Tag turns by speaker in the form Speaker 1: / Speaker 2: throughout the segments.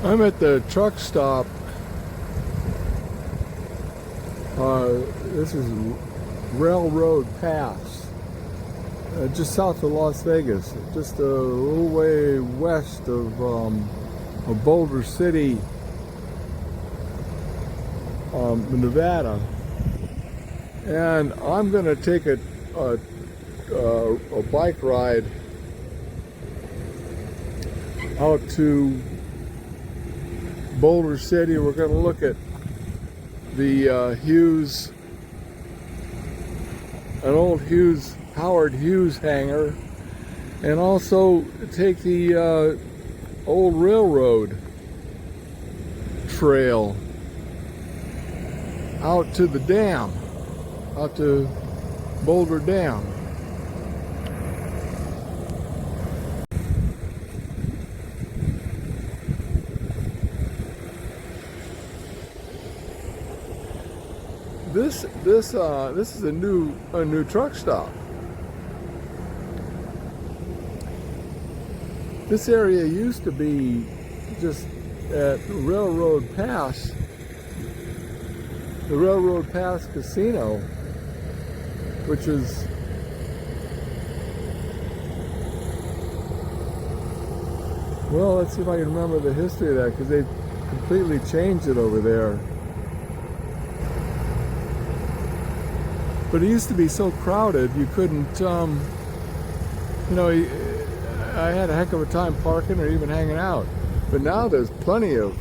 Speaker 1: I'm at the truck stop. This is Railroad Pass, just south of Las Vegas, just a little way west of Boulder City, Nevada. And I'm going to take a bike ride out to Boulder City. We're going to look at the an old Howard Hughes hangar, and also take the old railroad trail out to the dam, out to Boulder Dam. This is a new truck stop. This area used to be just at Railroad Pass, the Railroad Pass Casino, which is well, let's see if I can remember the history of that, because they completely changed it over there. But it used to be so crowded you couldn't, you know, I had a heck of a time parking or even hanging out. But now there's plenty of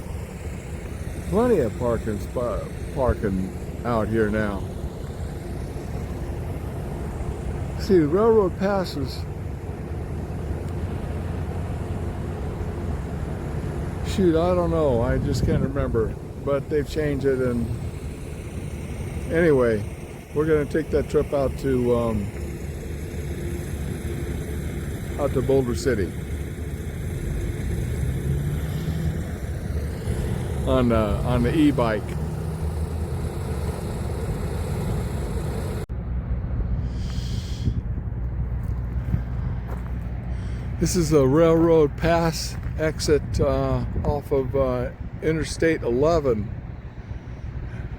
Speaker 1: parking out here now. See, the railroad passes. Shoot, I don't know. I just can't remember. But they've changed it, and anyway. We're going to take that trip out to Boulder City on the e-bike. This is a Railroad Pass exit off of Interstate 11.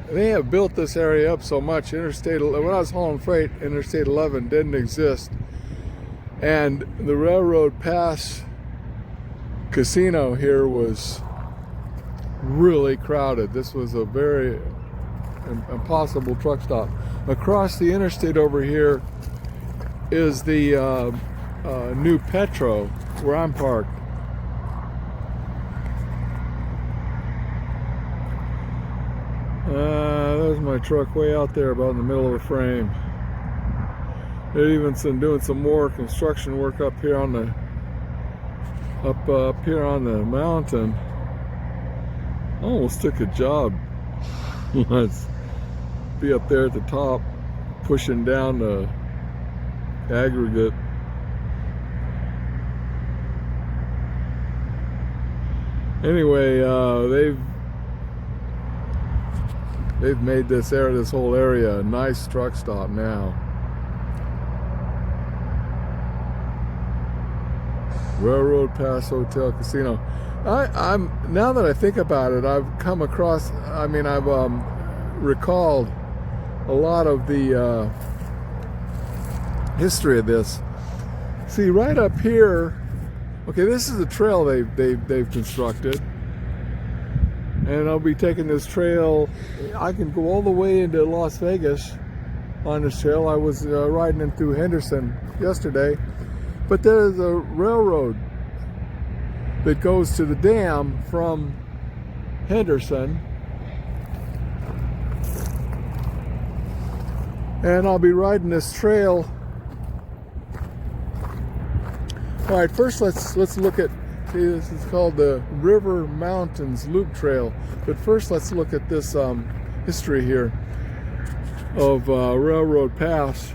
Speaker 1: They have built this area up so much. When I was hauling freight, Interstate 11 didn't exist. And the Railroad Pass Casino here was really crowded. This was a very impossible truck stop. Across the interstate over here is the new Petro, where I'm parked. There's my truck way out there, about in the middle of the frame. They're even doing some more construction work up here on the mountain. I almost took a job. Let's be up there at the top, pushing down the aggregate. Anyway, they've made this whole area a nice truck stop now. Railroad Pass Hotel Casino. I'm now that I think about it, I've come across. I've recalled a lot of the history of this. See, right up here. Okay, this is the trail they've constructed. And I'll be taking this trail. I can go all the way into Las Vegas on this trail. I was riding in through Henderson yesterday. But there's a railroad that goes to the dam from Henderson. And I'll be riding this trail. All right, first let's look at. See, this is called the River Mountains Loop Trail. But first, let's look at this history here of Railroad Pass.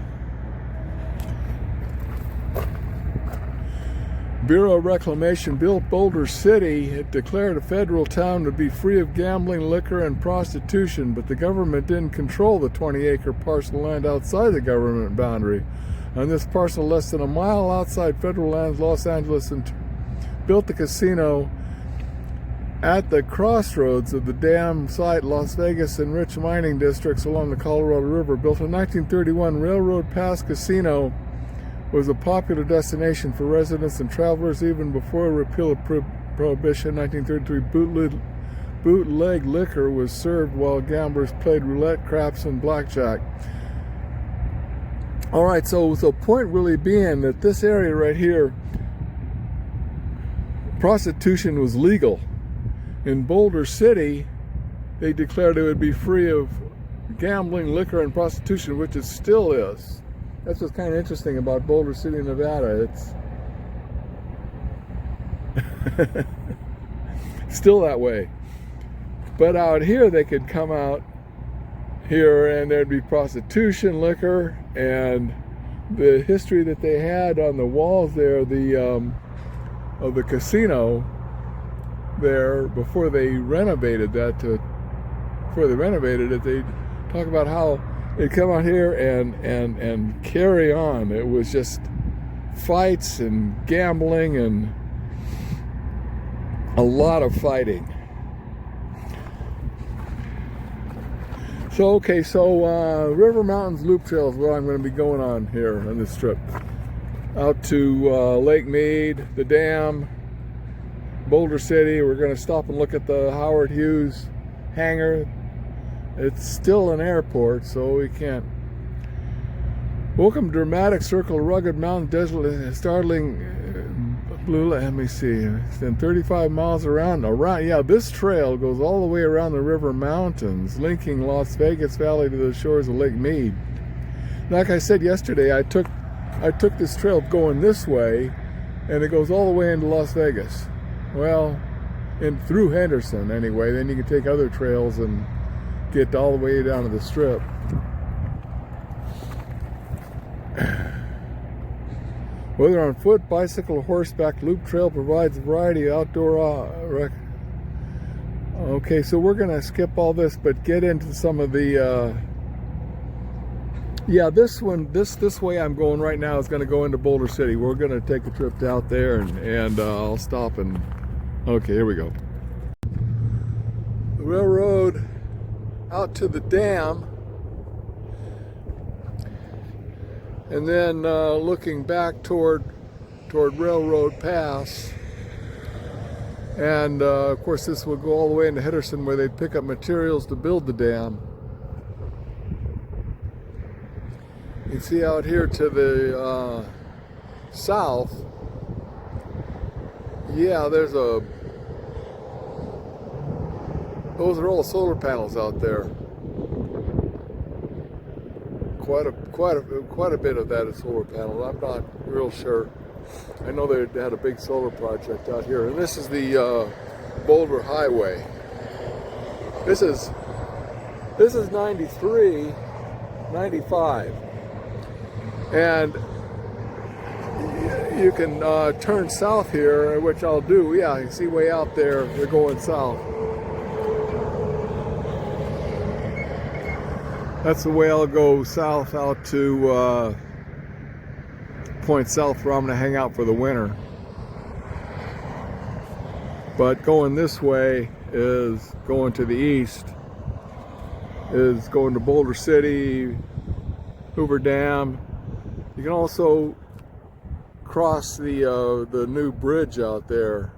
Speaker 1: Bureau of Reclamation built Boulder City. It declared a federal town to be free of gambling, liquor, and prostitution, but the government didn't control the 20-acre parcel of land outside the government boundary. On this parcel, less than a mile outside federal lands, Los Angeles, and built the casino at the crossroads of the dam site, Las Vegas and rich mining districts along the Colorado River. Built in 1931, Railroad Pass Casino was a popular destination for residents and travelers even before repeal of Prohibition. 1933, bootleg liquor was served while gamblers played roulette, craps, and blackjack. All right, so the point really being that this area right here, prostitution was legal. In Boulder City, they declared it would be free of gambling, liquor, and prostitution, which it still is. That's what's kind of interesting about Boulder City, Nevada. It's still that way. But out here, they could come out here and there'd be prostitution, liquor, and the history that they had on the walls there, of the casino there, before they renovated that, they talk about how they'd come out here and carry on. It was just fights and gambling and a lot of fighting. So River Mountains Loop Trail is what I'm going to be going on here on this trip. Out to Lake Mead, the dam, Boulder City. We're going to stop and look at the Howard Hughes hangar. It's still an airport, so we can't. Welcome to dramatic circle, rugged mountain, desolate, startling blue. Let me see. It's been 35 miles around. Yeah, this trail goes all the way around the River Mountains, linking Las Vegas Valley to the shores of Lake Mead. Like I said yesterday, I took this trail going this way, and it goes all the way into Las Vegas. Well, through Henderson anyway. Then you can take other trails and get all the way down to the Strip. Whether on foot, bicycle, or horseback, Loop Trail provides a variety of outdoor Okay, so we're gonna skip all this, but get into some of the this way I'm going right now is gonna go into Boulder City. We're gonna take a trip out there, and I'll stop and okay, here we go. The railroad out to the dam, and then looking back toward Railroad Pass, and of course this will go all the way into Henderson, where they'd pick up materials to build the dam. You see out here to the south, yeah, those are all solar panels out there. Quite a bit of that is solar panels. I'm not real sure. I know they had a big solar project out here, and this is the Boulder Highway. This is 93, 95, and you can turn south here, which I'll do. Yeah, you see way out there, they're going south. That's the way I'll go south out to Point South, where I'm going to hang out for the winter. But going this way is going to the east, is going to Boulder City, Hoover Dam. You can also cross the new bridge out there.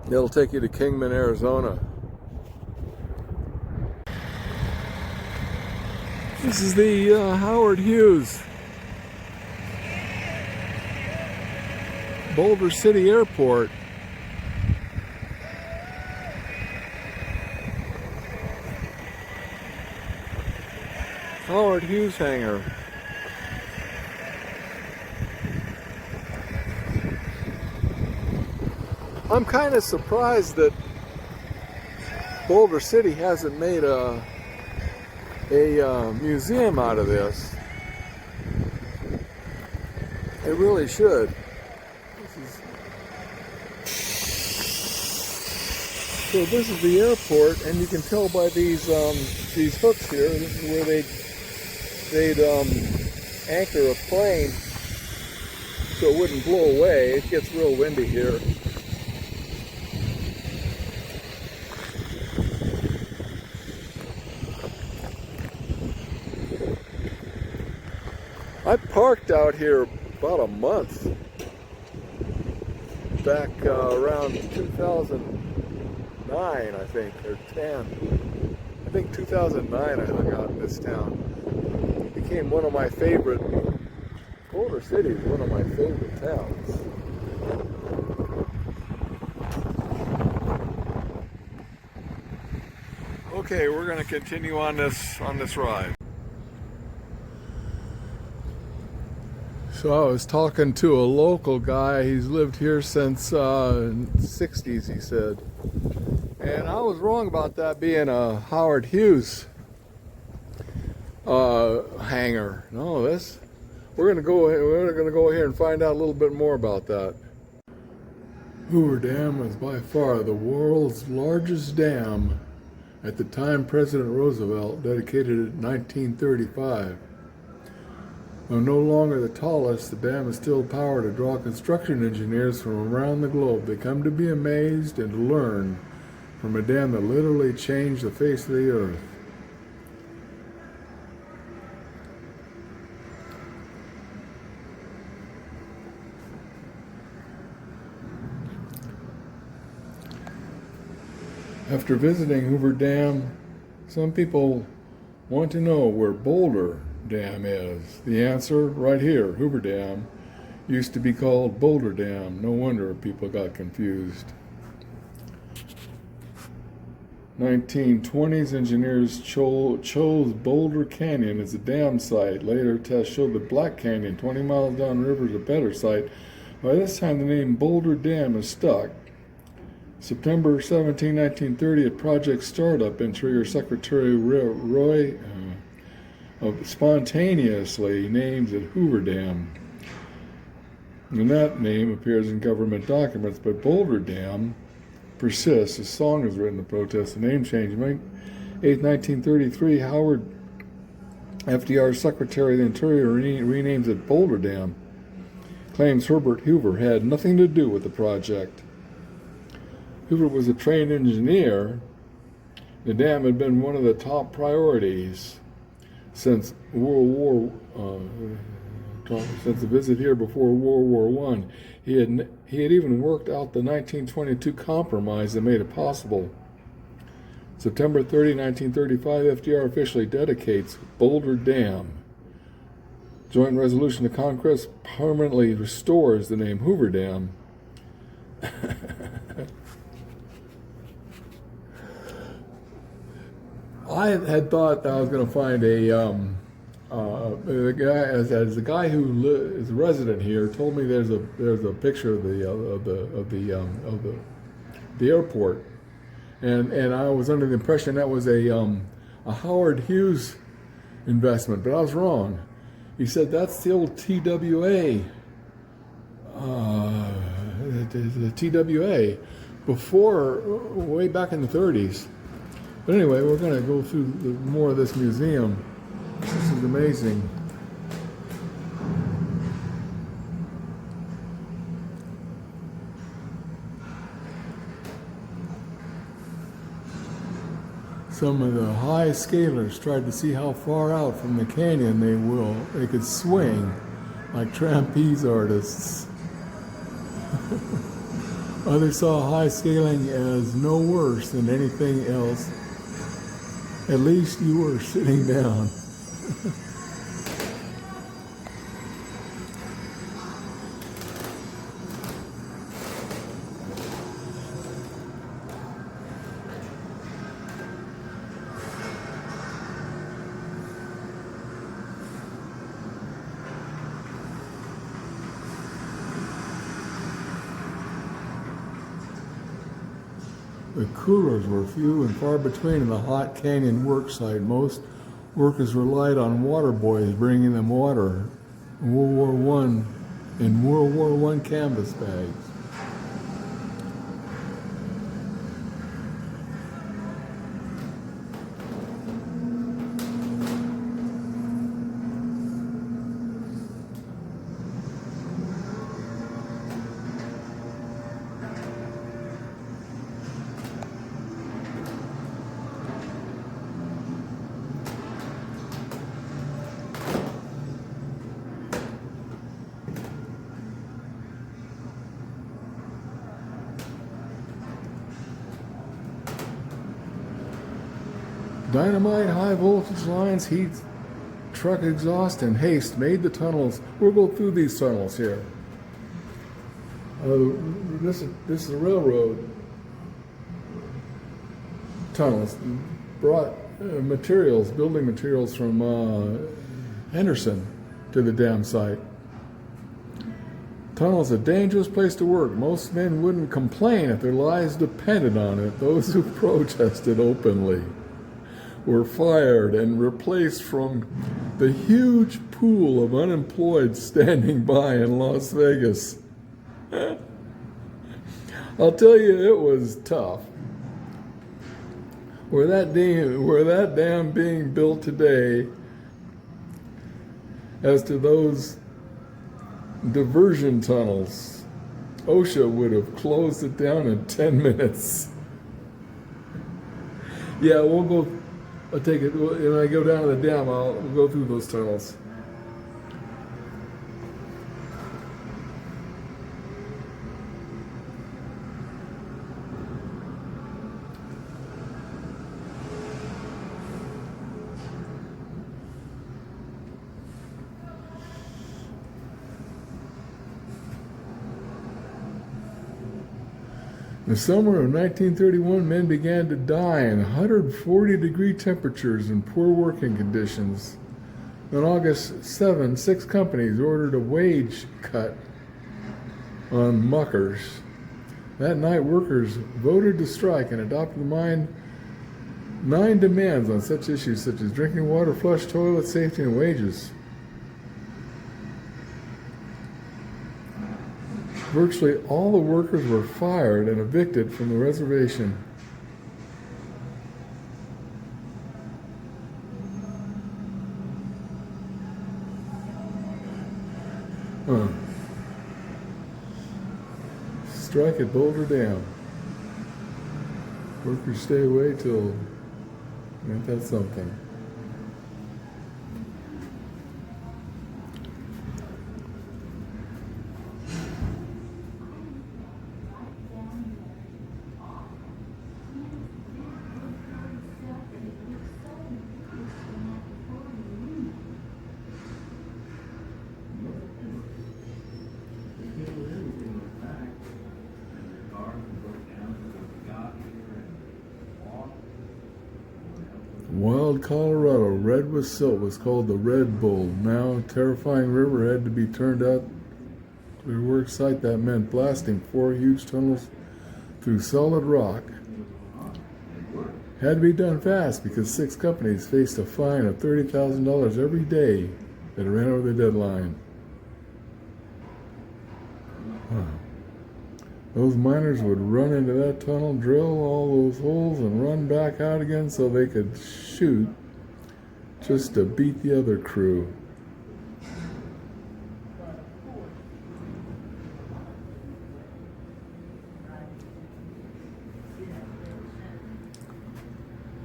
Speaker 1: It'll take you to Kingman, Arizona. This is the Howard Hughes Boulder City Airport. Howard Hughes hangar. I'm kind of surprised that Boulder City hasn't made a museum out of this. It really should. So this is the airport, and you can tell by these hooks here. This is where they'd anchor a plane so it wouldn't blow away. It gets real windy here. I parked out here about a month back around 2009, I think, or 10. I think 2009 I hung out in this town. It became one of my favorite, Boulder City is one of my favorite towns. Okay, we're going to continue on this ride. So I was talking to a local guy. He's lived here since 60s, he said. And I was wrong about that being a Howard Hughes hangar. No, we're gonna go here and find out a little bit more about that. Hoover Dam was by far the world's largest dam. At the time, President Roosevelt dedicated it in 1935. Though no longer the tallest, the dam is still power to draw construction engineers from around the globe. They come to be amazed and to learn from a dam that literally changed the face of the earth. After visiting Hoover Dam, some people want to know where Boulder Dam is. The answer right here. Hoover Dam used to be called Boulder Dam. No wonder people got confused. 1920s engineers chose Boulder Canyon as a dam site. Later tests showed that Black Canyon, 20 miles downriver, is a better site. By this time, the name Boulder Dam is stuck. September 17, 1930, a project startup, Interior Secretary Roy spontaneously names it Hoover Dam. And that name appears in government documents, but Boulder Dam persists. A song is written to protest the name change. May 8, 1933, Howard FDR Secretary of the Interior renames it Boulder Dam. Claims Herbert Hoover had nothing to do with the project. Hoover was a trained engineer. The dam had been one of the top priorities since since the visit here before World War I. He had even worked out the 1922 compromise that made it possible. September 30, 1935, FDR officially dedicates Boulder Dam. Joint resolution to Congress permanently restores the name Hoover Dam. I had thought that I was going to find a guy who is a resident here told me there's a picture of the airport, and I was under the impression that was a Howard Hughes investment, but I was wrong. He said that's the old TWA, the TWA, before way back in the 30s. But anyway, we're going to go through more of this museum. This is amazing. Some of the high scalers tried to see how far out from the canyon they could swing, like trapeze artists. Others saw high scaling as no worse than anything else. At least you were sitting down. The coolers were few and far between in the hot canyon work site. Most workers relied on water boys bringing them water in World War I canvas bags. Dynamite, high voltage lines, heat, truck exhaust, and haste made the tunnels. We'll go through these tunnels here. This is the railroad tunnels. Brought materials, building materials from Henderson to the dam site. Tunnel's a dangerous place to work. Most men wouldn't complain if their lives depended on it. Those who protested openly were fired and replaced from the huge pool of unemployed standing by in Las Vegas. I'll tell you, it was tough. Where that dam being built today, as to those diversion tunnels, OSHA would have closed it down in 10 minutes. Yeah, we'll go. I'll take it. When I go down to the dam, we'll go through those tunnels. In the summer of 1931, men began to die in 140-degree temperatures and poor working conditions. On August 7, 6 companies ordered a wage cut on muckers. That night, workers voted to strike and adopted 9 demands on such issues such as drinking water, flush toilet, safety, and wages. Virtually all the workers were fired and evicted from the reservation. Strike at Boulder Dam. Workers stay away till, ain't that something? Wild Colorado, red with silt, was called the Red Bull. Now a terrifying river had to be turned out to the work site. That meant blasting 4 huge tunnels through solid rock. Had to be done fast because 6 companies faced a fine of $30,000 every day that ran over the deadline. Those miners would run into that tunnel, drill all those holes, and run back out again so they could shoot just to beat the other crew.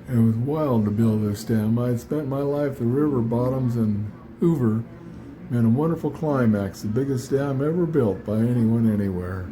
Speaker 1: It was wild to build this dam. I'd spent my life at the river bottoms in Hoover, and a wonderful climax, the biggest dam ever built by anyone anywhere.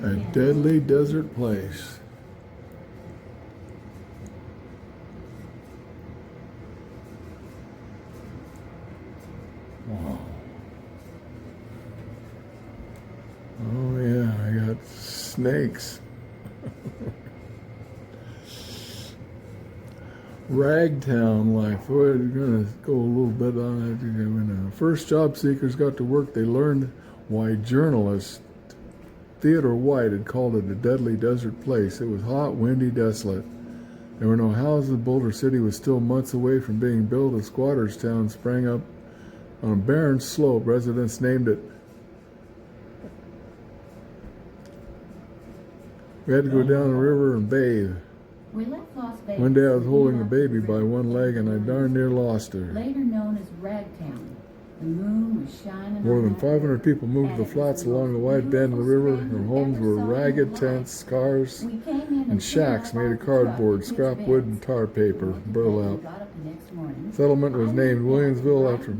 Speaker 1: A deadly desert place. Wow. Oh yeah, I got snakes. Ragtown life. We're going to go a little bit on that. When the first job seekers got to work, they learned why journalist Theodore White had called it a deadly desert place. It was hot, windy, desolate. There were no houses. Boulder City was still months away from being built. A squatters' town sprang up on a barren slope. Residents named it. We had to go down the river and bathe.
Speaker 2: We left Las Vegas.
Speaker 1: One day I was holding the baby by one leg and I darn near lost her.
Speaker 2: Later known as Ragtown. The moon was shining.
Speaker 1: More than 500 people moved to the flats along the wide bend of the river. Their homes were ragged tents, cars, and shacks made of cardboard, scrap wood, and tar paper, burlap. Settlement was named Williamsville after,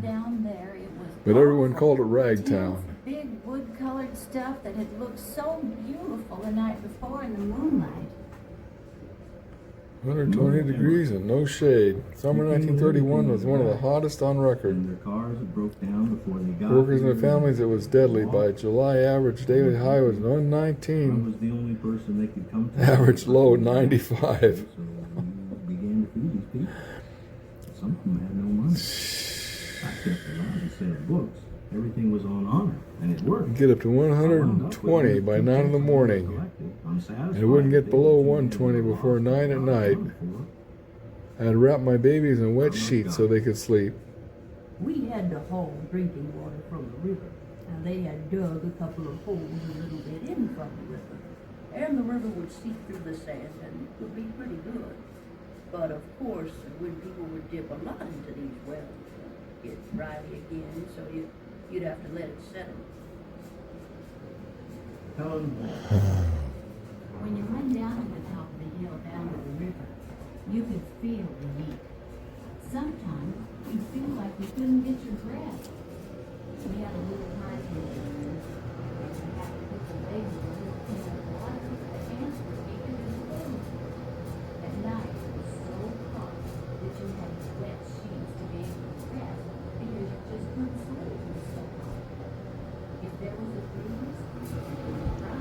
Speaker 1: but everyone called it Ragtown.
Speaker 2: Big wood-colored stuff that had looked so beautiful the night before in the moonlight.
Speaker 1: 120 degrees and no shade. Summer 1931 was one of the hottest on record.
Speaker 3: Their cars broke down before they got
Speaker 1: Workers and their families, it was deadly. By July, average daily high was 119.
Speaker 3: was the only person they could come to.
Speaker 1: Average low 95.
Speaker 3: So we began to feed these people. Some of them had no money. I kept a large set of books. Everything was on honor, and it worked.
Speaker 1: Get up to 120 by 9 in the morning. And it wouldn't get below 120 before 9 at night. I had to wrap my babies in wet sheets so they could sleep.
Speaker 4: We had to haul drinking water from the river. Now they had dug a couple of holes a little bit in from the river. And the river would seep through the sand and it would be pretty good. But of course, when people would dip a lot into these wells, get dry again, so you'd have to let it settle.
Speaker 2: When you went down to the top of the hill down to the river, you could feel the heat. Sometimes you feel like you couldn't get your breath. We had a little time here, and we had to put the baby in a little can of water. The hands were bigger than the food. At night it was so hot that you had wet sheets to be able to rest because you just couldn't sleep. It was so hot. If there was a breeze, you would cry.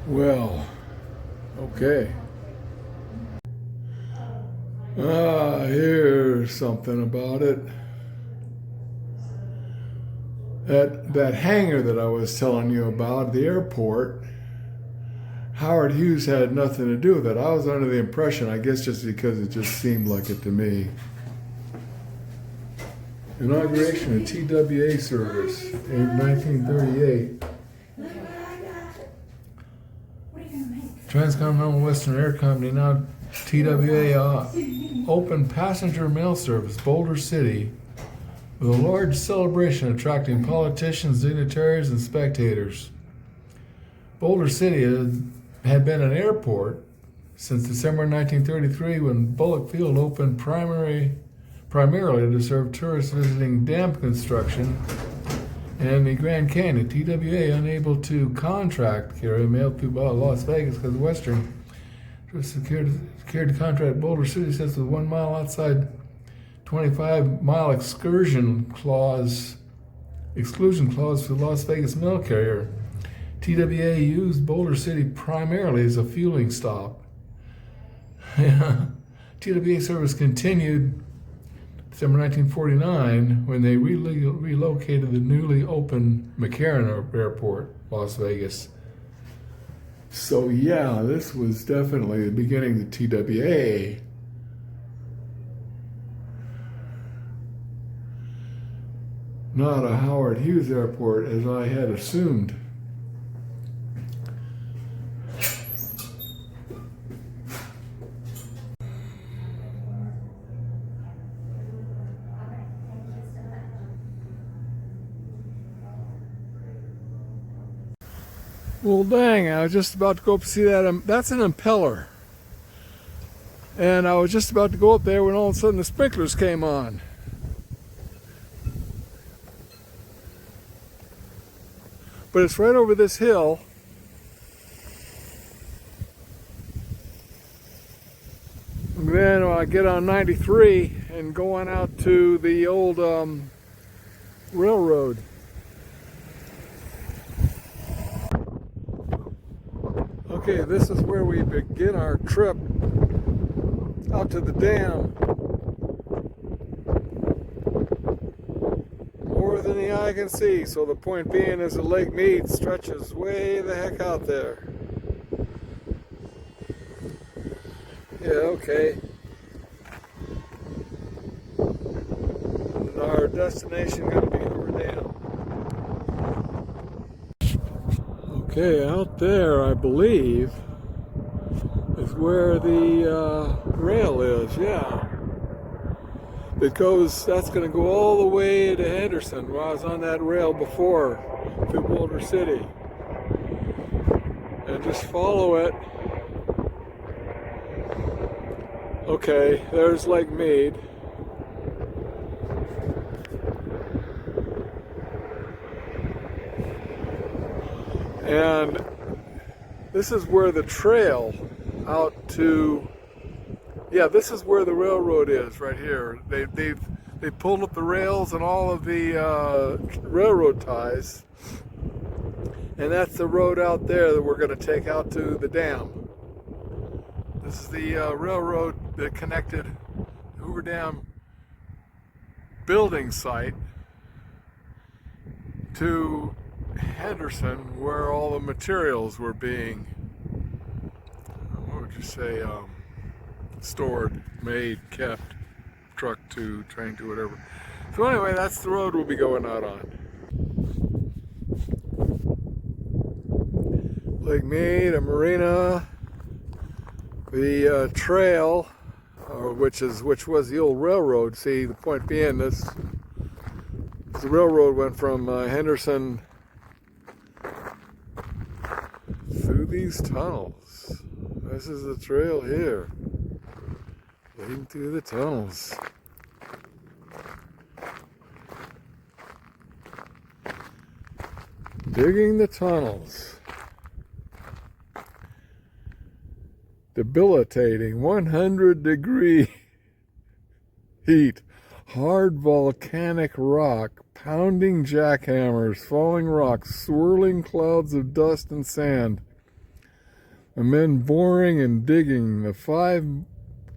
Speaker 1: Well, okay. Here's something about it. That hangar that I was telling you about, the airport, Howard Hughes had nothing to do with it. I was under the impression, I guess just because it just seemed like it to me. Inauguration of TWA service in 1938. Transcontinental Western Air Company, now TWA, opened passenger mail service, Boulder City, with a large celebration attracting politicians, dignitaries, and spectators. Boulder City had been an airport since December 1933 when Bullock Field opened primarily to serve tourists visiting dam construction and the Grand Canyon. TWA unable to contract carry mail to Las Vegas because Western secured to contract Boulder City since with 1 mile outside 25-mile exclusion clause for the Las Vegas mail carrier. TWA used Boulder City primarily as a fueling stop. TWA service continued December 1949 when they relocated the newly opened McCarran Airport, Las Vegas. So yeah, this was definitely the beginning of the TWA. Not a Howard Hughes airport as I had assumed. Well, dang, I was just about to go up and see that. That's an impeller. And I was just about to go up there when all of a sudden the sprinklers came on. But it's right over this hill. And then I get on 93 and going out to the old railroad. Okay, this is where we begin our trip out to the dam. More than the eye can see, so the point being is that Lake Mead stretches way the heck out there. Yeah, okay. Our destination going to be Hoover Dam. Okay, out there, I believe, is where the rail is. Yeah. That's going to go all the way to Henderson, where I was on that rail before, through Boulder City. And just follow it. Okay, there's Lake Mead. And this is where the trail out to, yeah, this is where the railroad is right here. They pulled up the rails and all of the railroad ties, and that's the road out there that we're going to take out to the dam. This is the railroad that connected the Hoover Dam building site to Henderson, where all the materials were being, what would you say, stored, made, kept, trucked to, trained to, whatever. So anyway, that's the road we'll be going out on. Lake Mead, a marina, the trail, which was the old railroad. See, the point being, the railroad went from Henderson through these tunnels. This is the trail here, leading through the tunnels. Digging the tunnels. Debilitating 100-degree heat. Hard volcanic rock, pounding jackhammers, falling rocks, swirling clouds of dust and sand. The men boring and digging the 5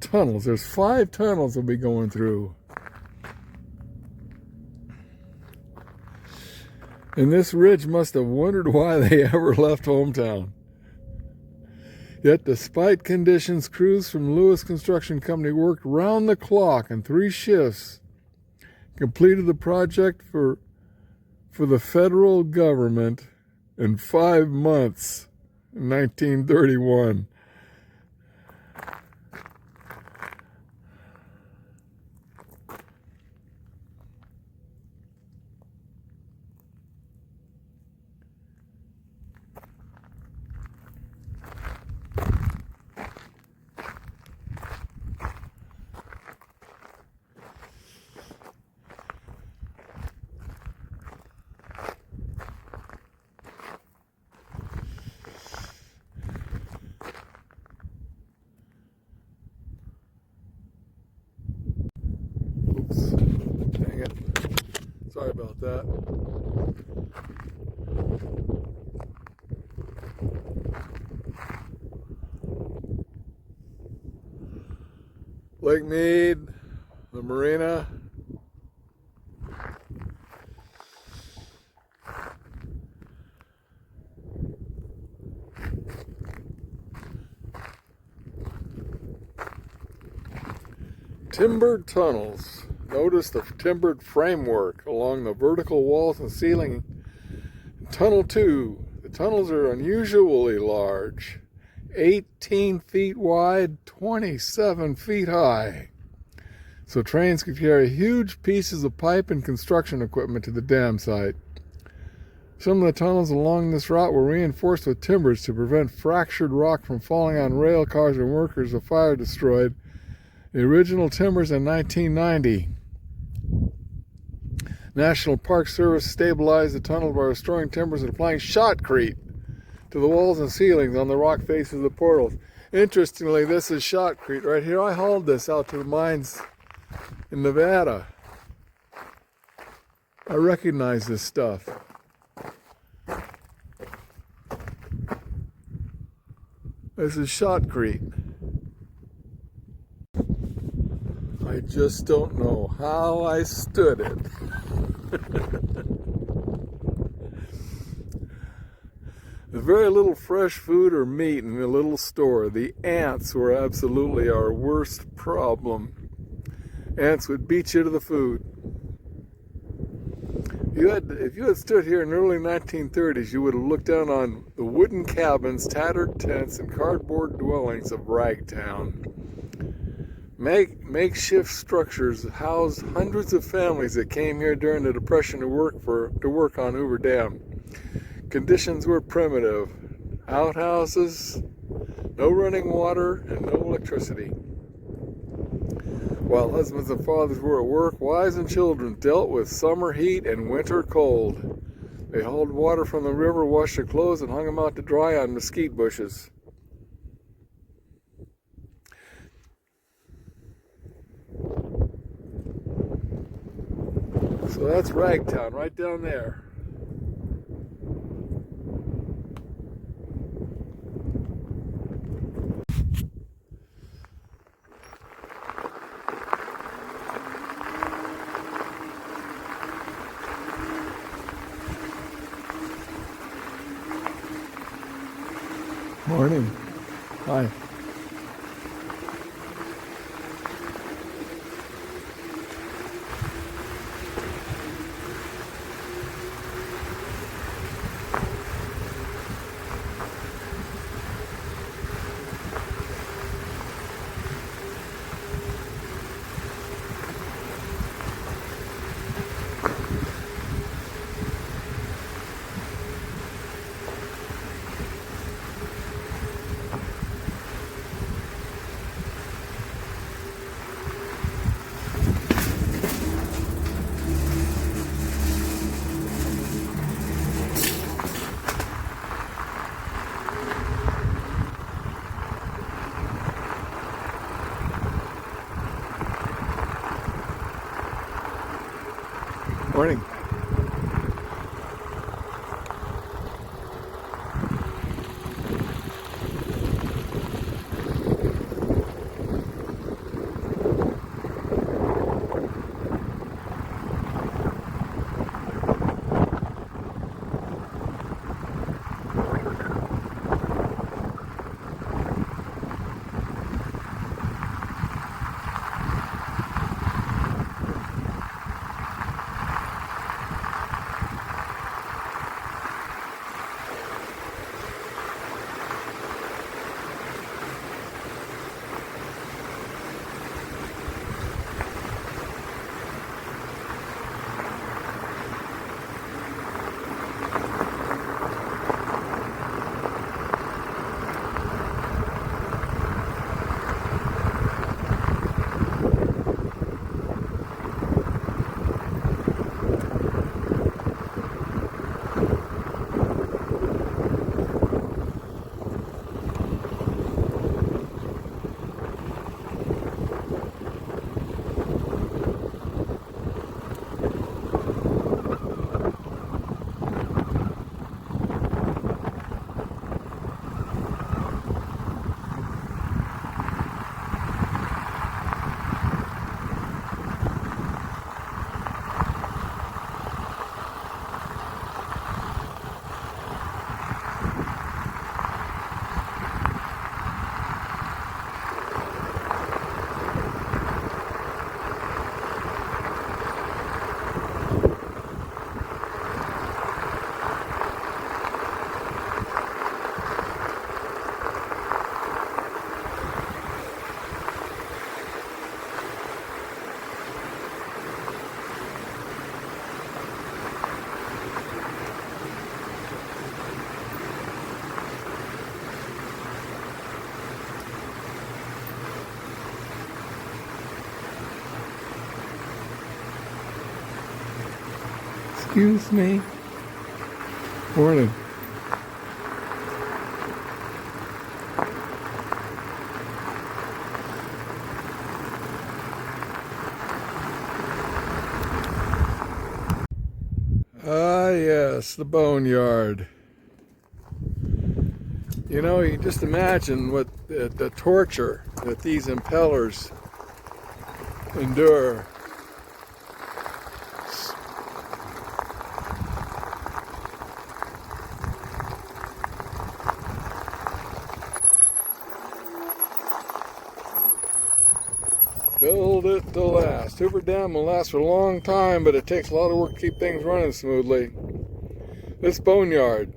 Speaker 1: tunnels. There's 5 tunnels we'll be going through. And this ridge must have wondered why they ever left hometown. Yet despite conditions, crews from Lewis Construction Company worked round the clock in 3 shifts, completed the project for the federal government in 5 months in 1931. Dang it. Sorry about that. Lake Mead, the marina. Timbered tunnels. Notice the timbered framework along the vertical walls and ceiling. Tunnel 2. The tunnels are unusually large. 18 feet wide, 27 feet high. So trains could carry huge pieces of pipe and construction equipment to the dam site. Some of the tunnels along this route were reinforced with timbers to prevent fractured rock from falling on rail cars and workers if fire destroyed the original timbers in 1990. National Park Service stabilized the tunnel by restoring timbers and applying shotcrete to the walls and ceilings on the rock faces of the portals. Interestingly, this is shotcrete right here. I hauled this out to the mines in Nevada. I recognize this stuff. This is shotcrete. I just don't know how I stood it. There's very little fresh food or meat in the little store. The ants were absolutely our worst problem. Ants would beat you to the food. If you had stood here in the early 1930s, you would have looked down on the wooden cabins, tattered tents, and cardboard dwellings of Ragtown. Makeshift structures housed hundreds of families that came here during the Depression to work on Hoover Dam. Conditions were primitive. Outhouses, no running water, and no electricity. While husbands and fathers were at work, wives and children dealt with summer heat and winter cold. They hauled water from the river, washed their clothes, and hung them out to dry on mesquite bushes. So that's Ragtown, right down there. Morning. Hi. Morning. Excuse me. Morning. the boneyard. You know, you just imagine what the torture that these impellers endure. Build it to last. Hoover Dam will last for a long time, but it takes a lot of work to keep things running smoothly. This boneyard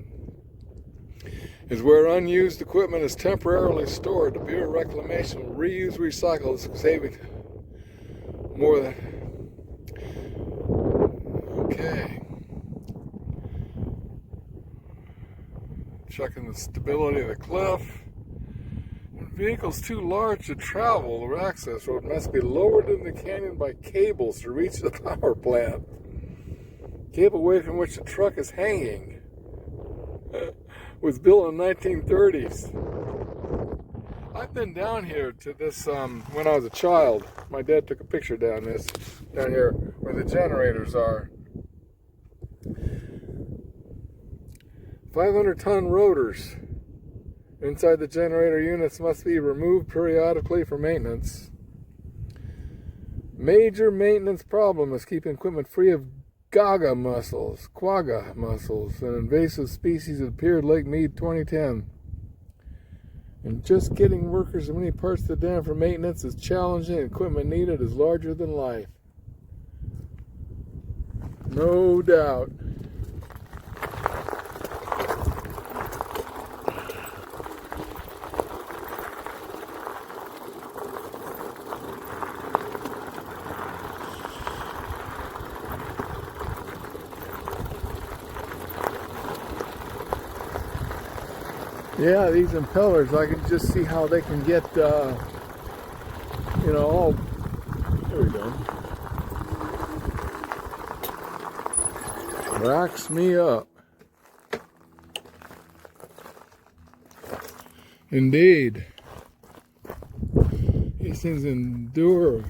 Speaker 1: is where unused equipment is temporarily stored. The Bureau of Reclamation will reuse, recycle, saving more than... Okay. Checking the stability of the cliff. Vehicles too large to travel, the access road must be lowered in the canyon by cables to reach the power plant. Cable weight from which the truck is hanging was built in the 1930s. I've been down here to this when I was a child. My dad took a picture down here where the generators are. 500-ton rotors inside the generator units must be removed periodically for maintenance. Major maintenance problem is keeping equipment free of quagga mussels, an invasive species that appeared Lake Mead 2010. And just getting workers in many parts of the dam for maintenance is challenging. Equipment needed is larger than life. No doubt. Yeah, these impellers, I can just see how they can get, you know, all, there we go. Racks me up. Indeed. These things endure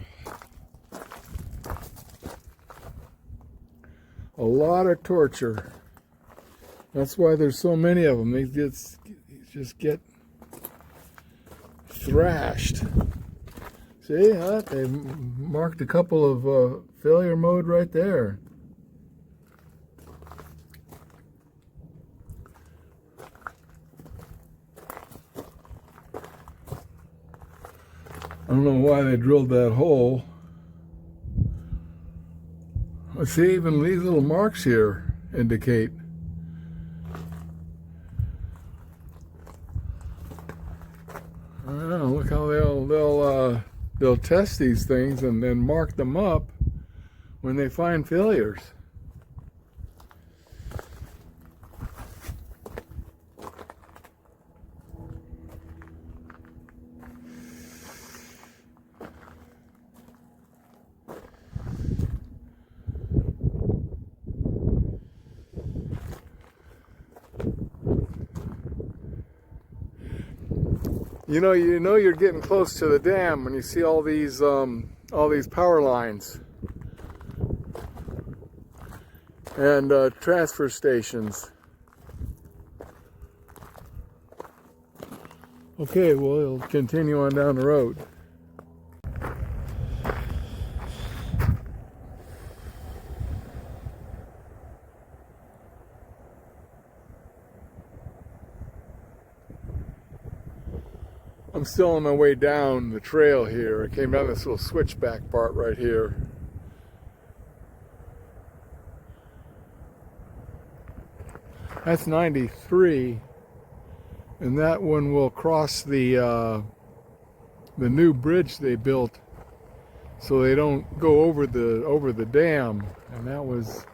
Speaker 1: a lot of torture. That's why there's so many of them. They just get thrashed. See, they marked a couple of failure mode right there. I don't know why they drilled that hole. See, even these little marks here indicate. Oh, look how they'll test these things and then mark them up when they find failures. You know you're getting close to the dam when you see all these power lines and transfer stations. Okay, well, we'll continue on down the road. I'm still on my way down the trail here. I came down this little switchback part right here. That's 93, and that one will cross the new bridge they built, so they don't go over the dam. And that was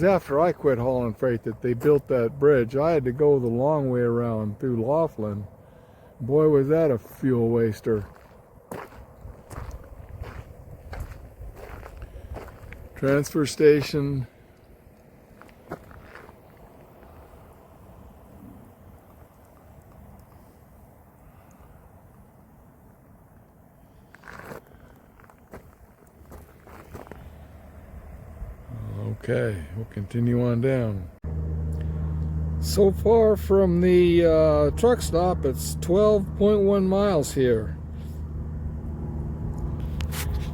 Speaker 1: after I quit hauling freight that they built that bridge. I had to go the long way around through Laughlin. Boy, was that a fuel waster. Transfer station. Okay, we'll continue on down. So far from the truck stop, it's 12.1 miles here.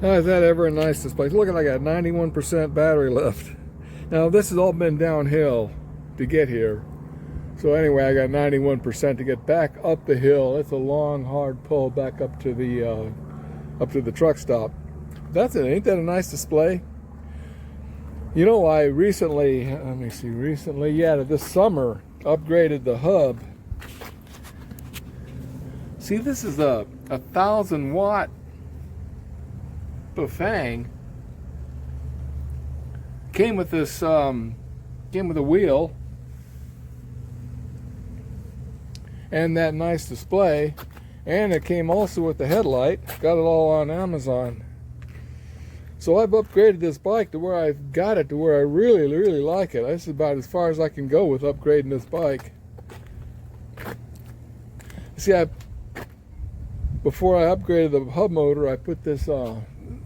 Speaker 1: Now, is that ever a nice display? Look at, I got 91% battery left. Now, this has all been downhill to get here. So anyway, I got 91% to get back up the hill. It's a long, hard pull back up to the truck stop. That's it. Ain't that a nice display? You know, I recently, this summer, upgraded the hub. See, this is a 1,000-watt Bafang. Came with this, came with a wheel and that nice display, and it came also with the headlight. Got it all on Amazon. So I've upgraded this bike to where I've got it to where I really, really like it. This is about as far as I can go with upgrading this bike. See, before I upgraded the hub motor, I put this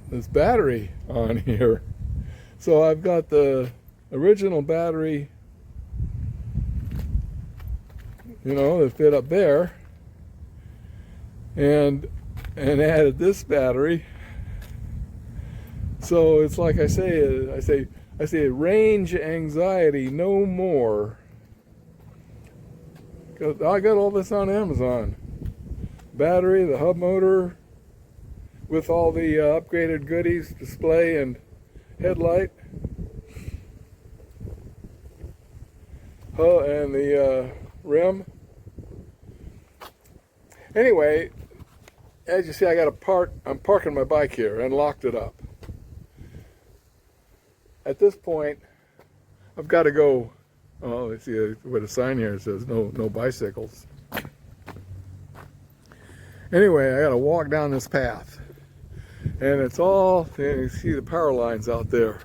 Speaker 1: this battery on here. So I've got the original battery, you know, that fit up there, and added this battery. So it's like I say range anxiety no more. I got all this on Amazon. Battery, the hub motor, with all the upgraded goodies, display and headlight. And the rim. Anyway, as you see, I'm parking my bike here and locked it up. At this point, I've got to go. Oh, let's see what a sign here says, no bicycles. Anyway, I got to walk down this path, and it's all, you see the power lines out there.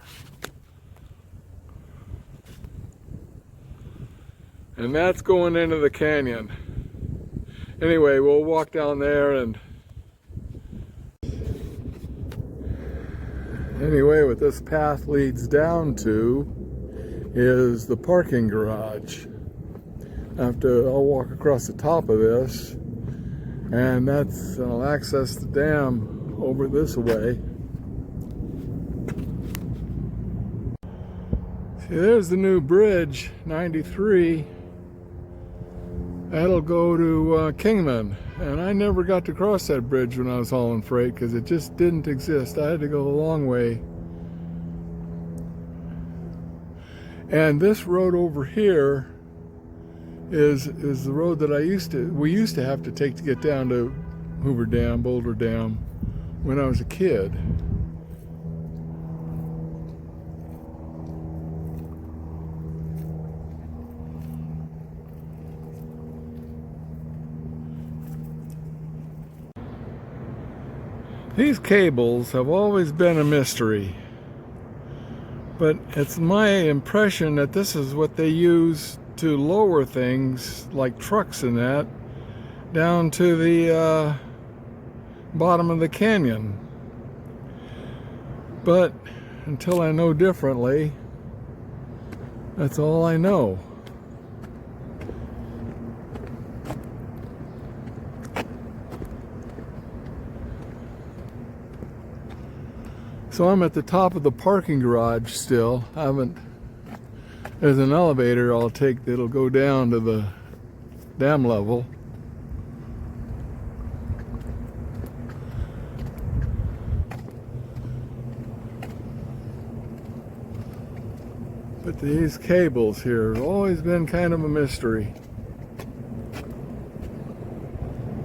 Speaker 1: And that's going into the canyon. Anyway, we'll walk down there, and anyway, what this path leads down to is the parking garage. I'll walk across the top of this, and I'll access the dam over this way. See, there's the new bridge, 93. That'll go to Kingman, and I never got to cross that bridge when I was hauling freight because it just didn't exist. I had to go a long way. And this road over here is the road that we used to have to take to get down to Hoover Dam, Boulder Dam, when I was a kid. These cables have always been a mystery, but it's my impression that this is what they use to lower things like trucks and that down to the bottom of the canyon. But until I know differently, that's all I know. So I'm at the top of the parking garage still. There's an elevator I'll take that'll go down to the dam level. But these cables here have always been kind of a mystery.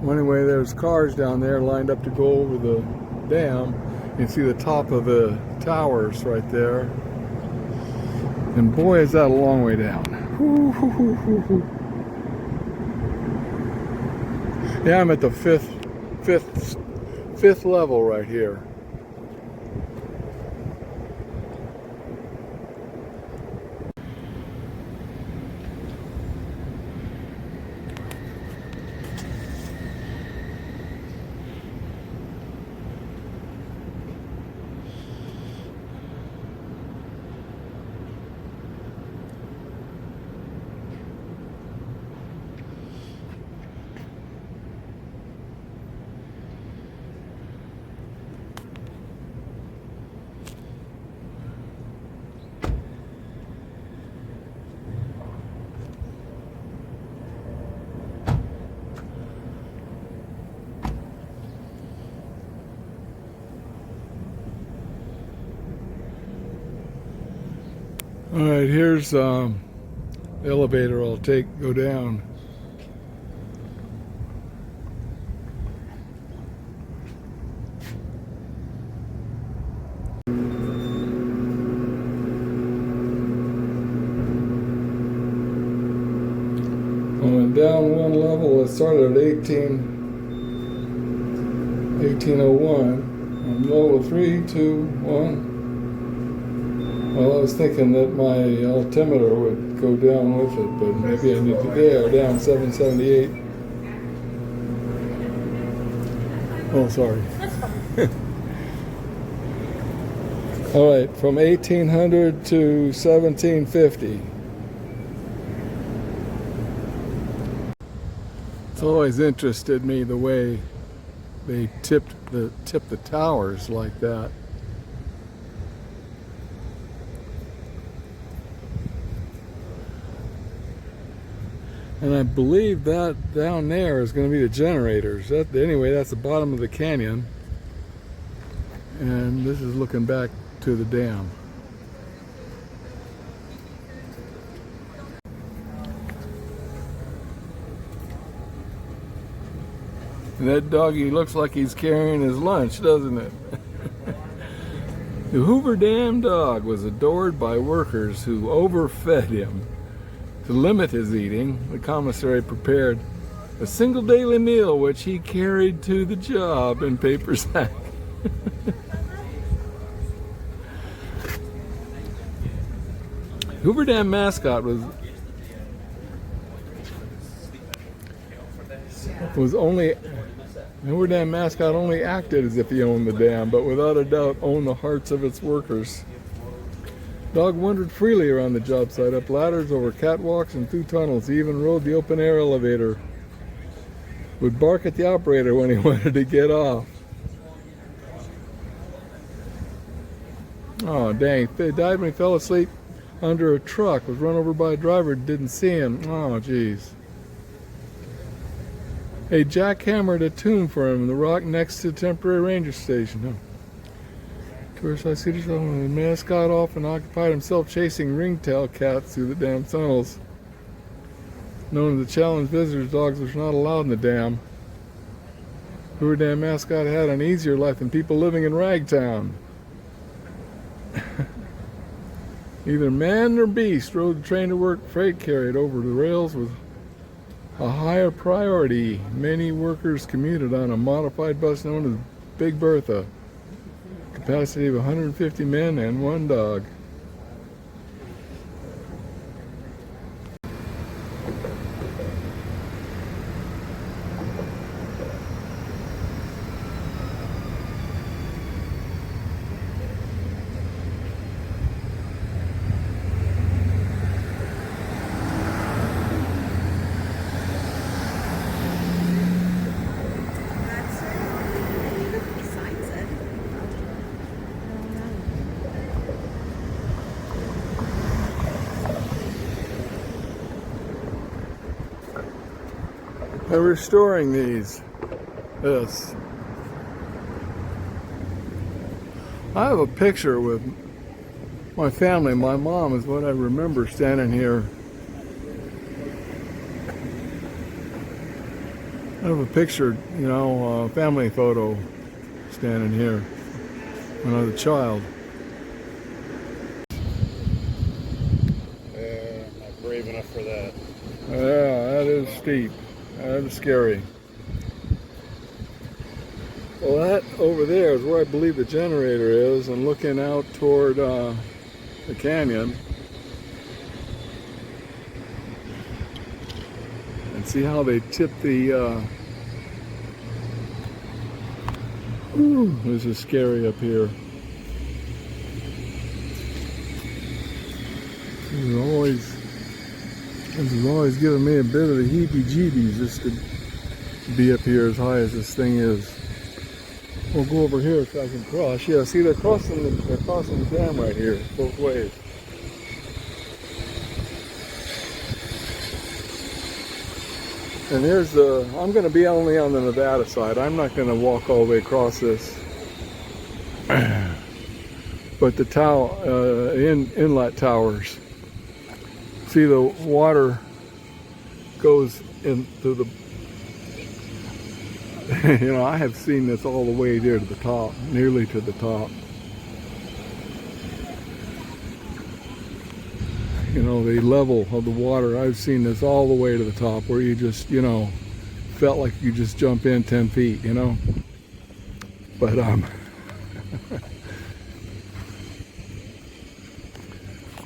Speaker 1: Well, anyway, there's cars down there lined up to go over the dam. You can see the top of the towers right there. And boy, is that a long way down. Yeah, I'm at the fifth level right here. All right, here's the elevator I'll go down. I went down one level. It started at 1801. On level 3, 2, 1. Well, I was thinking that my altimeter would go down with it, but maybe I need to go down 778. Oh, sorry. All right, from 1800 to 1750. It's always interested me the way they tip the towers like that. And I believe that down there is going to be the generators. Anyway, that's the bottom of the canyon. And this is looking back to the dam. And that doggy looks like he's carrying his lunch, doesn't it? The Hoover Dam dog was adored by workers who overfed him. To limit his eating, the commissary prepared a single daily meal which he carried to the job in paper sack. Hoover Dam mascot was Hoover Dam mascot only acted as if he owned the dam, but without a doubt owned the hearts of its workers. Dog wandered freely around the job site, up ladders, over catwalks, and through tunnels. He even rode the open-air elevator. Would bark at the operator when he wanted to get off. Oh, dang. He died when he fell asleep under a truck. Was run over by a driver who didn't see him. Oh, jeez. Hey, Jack hammered a tune for him in the rock next to the temporary ranger station. Huh? Tourists I see the mascot often occupied himself chasing ringtail cats through the dam tunnels. Known to challenge visitors, dogs were not allowed in the dam. Hoover Dam mascot had an easier life than people living in Ragtown. Neither man nor beast rode the train to work. Freight carried over the rails was a higher priority. Many workers commuted on a modified bus known as Big Bertha. Capacity of 150 men and one dog. They're restoring this. I have a picture with my family. My mom is what I remember standing here. I have a picture, family photo standing here when I was a child.
Speaker 5: Yeah, I'm not brave enough for that.
Speaker 1: Yeah, that is steep. That is scary. Well, that over there is where I believe the generator is, and looking out toward the canyon. And see how they tip the... Ooh, this is scary up here. This is always giving me a bit of the heebie-jeebies just to be up here as high as this thing is. We'll go over here so I can cross. Yeah, see, they're crossing the dam right here, both ways. And here's I'm going to be only on the Nevada side. I'm not going to walk all the way across this. But the inlet towers. See, the water goes into the, you know, I have seen this all the way there to the top, nearly to the top. You know, the level of the water, I've seen this all the way to the top where you just, you know, felt like you just jump in 10 feet, you know. But, of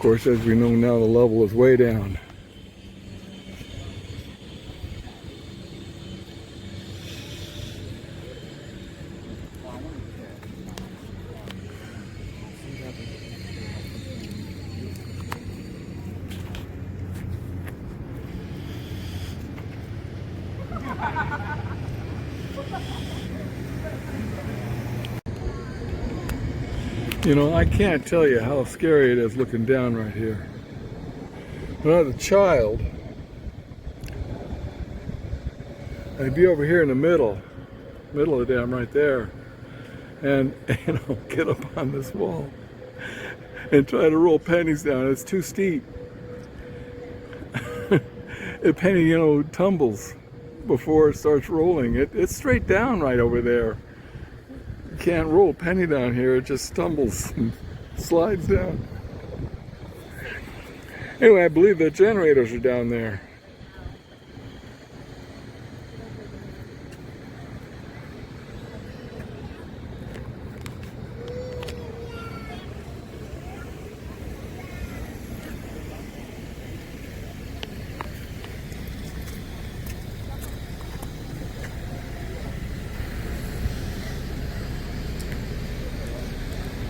Speaker 1: course, as we know now, the level is way down. You know, I can't tell you how scary it is looking down right here. When I was a child, I'd be over here in the middle of the dam right there, and you know, get up on this wall and try to roll pennies down. It's too steep. A penny, you know, tumbles before it starts rolling. It's straight down right over there. You can't roll a penny down here. It just stumbles and slides down. Anyway, I believe the generators are down there.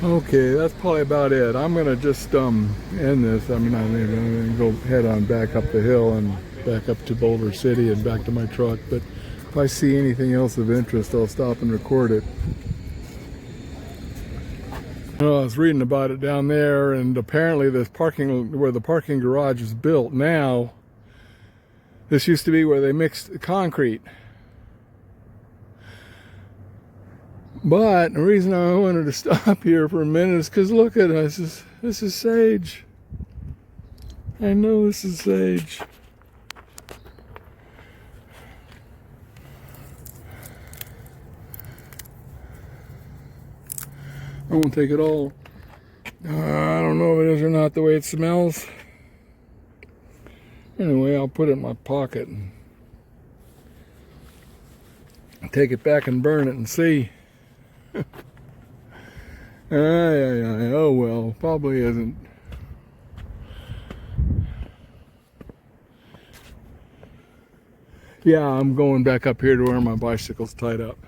Speaker 1: Okay, that's probably about it. I'm gonna just end this. I'm gonna go head on back up the hill and back up to Boulder City and back to my truck. But if I see anything else of interest, I'll stop and record it. I was reading about it down there, and apparently this parking, where the parking garage is built now, this used to be where they mixed concrete. But the reason I wanted to stop here for a minute is because look at us. This is sage. I know this is sage. I won't take it all. I don't know if it is or not the way it smells. Anyway, I'll put it in my pocket and take it back and burn it and see. Oh well, probably isn't. Yeah, I'm going back up here to where my bicycle's tied up.